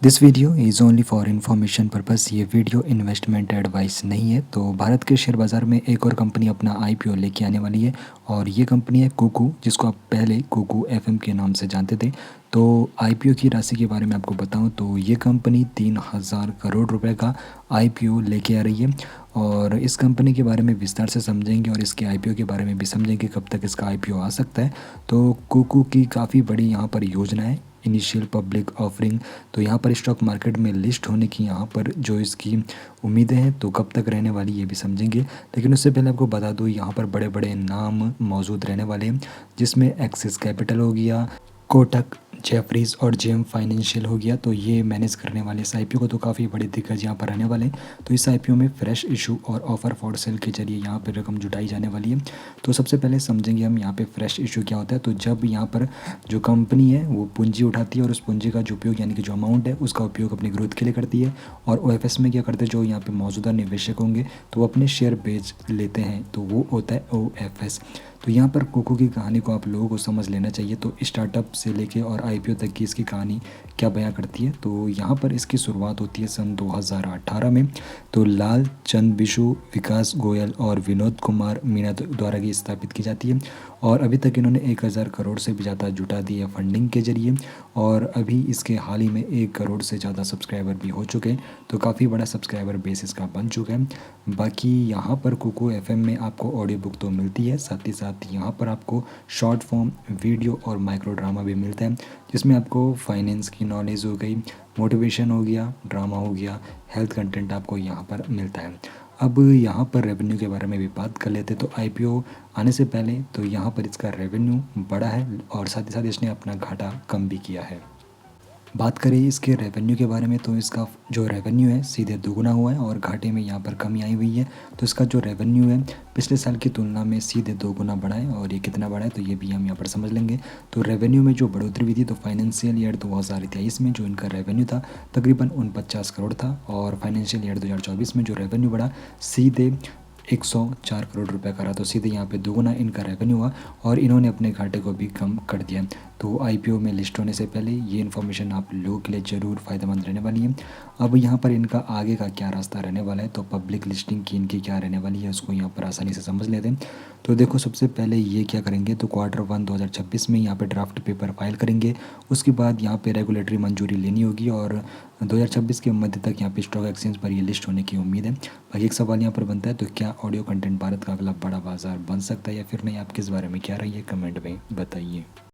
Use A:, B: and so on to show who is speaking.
A: This video is only for information purpose. ये video investment advice नहीं है। तो भारत के शेयर बाज़ार में एक और कंपनी अपना आईपीओ लेके आने वाली है और ये कंपनी है कुकू, जिसको आप पहले कुकू एफएम के नाम से जानते थे। तो आईपीओ की राशि के बारे में आपको बताऊं तो ये कंपनी 3,000 करोड़ रुपए का आईपीओ लेके आ रही है और इस कंपनी के बारे में विस्तार से समझेंगे और इसके आईपीओ के बारे में भी समझेंगे, कब तक इसका आईपीओ आ सकता है। तो कुकू की काफ़ी बड़ी यहाँ पर योजना है, इनिशियल पब्लिक ऑफरिंग। तो यहाँ पर स्टॉक मार्केट में लिस्ट होने की यहाँ पर जो इसकी उम्मीदें हैं तो कब तक रहने वाली ये भी समझेंगे। लेकिन उससे पहले आपको बता दूँ, यहाँ पर बड़े बड़े नाम मौजूद रहने वाले हैं, जिसमें एक्सिस कैपिटल हो गया, कोटक, जेफरीज और जेएम फाइनेंशियल हो गया। तो ये मैनेज करने वाले इस आईपीओ को तो काफ़ी बड़े दिग्गज यहाँ पर रहने वाले हैं। तो इस आईपीओ में फ्रेश इशू और ऑफर फॉर सेल के जरिए यहाँ पर रकम जुटाई जाने वाली है। तो सबसे पहले समझेंगे हम यहाँ पे फ्रेश इशू क्या होता है। तो जब यहाँ पर जो कंपनी है वो पूंजी उठाती है और उस पूंजी का जो उपयोग यानी कि जो अमाउंट है उसका उपयोग अपनी ग्रोथ के लिए करती है। और ओएफएस में क्या करते हैं, जो यहाँ पे मौजूदा निवेशक होंगे तो वो अपने शेयर बेच लेते हैं, तो वो होता है ओएफएस। तो यहाँ पर कोको की कहानी को आप लोगों को समझ लेना चाहिए। तो स्टार्टअप से लेके और आईपीओ तक की इसकी कहानी क्या बयां करती है। तो यहाँ पर इसकी शुरुआत होती है सन 2018 में। तो लाल चंद बिशु, विकास गोयल और विनोद कुमार मीना द्वारा की स्थापित की जाती है और अभी तक इन्होंने 1,000 करोड़ से भी ज़्यादा जुटा दी है फंडिंग के जरिए। और अभी इसके हाल ही में 1 करोड़ से ज़्यादा सब्सक्राइबर भी हो चुके हैं। तो काफ़ी बड़ा सब्सक्राइबर बेस इसका बन चुका है। बाकी यहाँ पर कुकू एफएम में आपको ऑडियो बुक तो मिलती है, साथ ही साथ यहाँ पर आपको शॉर्ट फॉर्म वीडियो और माइक्रो ड्रामा भी मिलता है, जिसमें आपको फाइनेंस की नॉलेज हो गई, मोटिवेशन हो गया, ड्रामा हो गया, हेल्थ कंटेंट आपको यहाँ पर मिलता है। अब यहाँ पर रेवेन्यू के बारे में भी बात कर लेते। तो आईपीओ आने से पहले तो यहाँ पर इसका रेवेन्यू बड़ा है और साथ ही साथ इसने अपना घाटा कम भी किया है। बात करें इसके रेवेन्यू के बारे में तो इसका जो रेवेन्यू है सीधे दोगुना हुआ है और घाटे में यहाँ पर कमी आई हुई है। तो इसका जो रेवेन्यू है पिछले साल की तुलना में सीधे दोगुना बढ़ा है और ये कितना बढ़ा है तो ये भी हम यहाँ पर समझ लेंगे। तो रेवेन्यू में जो बढ़ोतरी हुई थी, तो फाइनेंशियल ईयर 2023 में जो इनका रेवेन्यू था तकरीबन 49 करोड़ था और फाइनेंशियल ईयर 2024 में जो रेवेन्यू बढ़ा सीधे 104 करोड़ रुपए का रहा। तो सीधे यहाँ पे दोगुना इनका रेवेन्यू हुआ और इन्होंने अपने घाटे को भी कम कर दिया। तो आईपीओ में लिस्ट होने से पहले ये इन्फॉर्मेशन आप लोगों के लिए ज़रूर फ़ायदेमंद रहने वाली है। अब यहाँ पर इनका आगे का क्या रास्ता रहने वाला है, तो पब्लिक लिस्टिंग की इनकी क्या रहने वाली है उसको यहाँ पर आसानी से समझ लेते हैं। तो देखो, सबसे पहले ये क्या करेंगे, तो Q1 2026 में यहाँ पे ड्राफ्ट पेपर फाइल करेंगे। उसके बाद यहाँ पे रेगुलेटरी मंजूरी लेनी होगी और 2026 के मध्य तक यहाँ पे स्टॉक एक्सचेंज पर ये लिस्ट होने की उम्मीद है। बाकी एक सवाल यहाँ पर बनता है, तो क्या ऑडियो कंटेंट भारत का अगला बड़ा बाजार बन सकता है या फिर नहीं? आप किस बारे में क्या रही है, कमेंट में बताइए।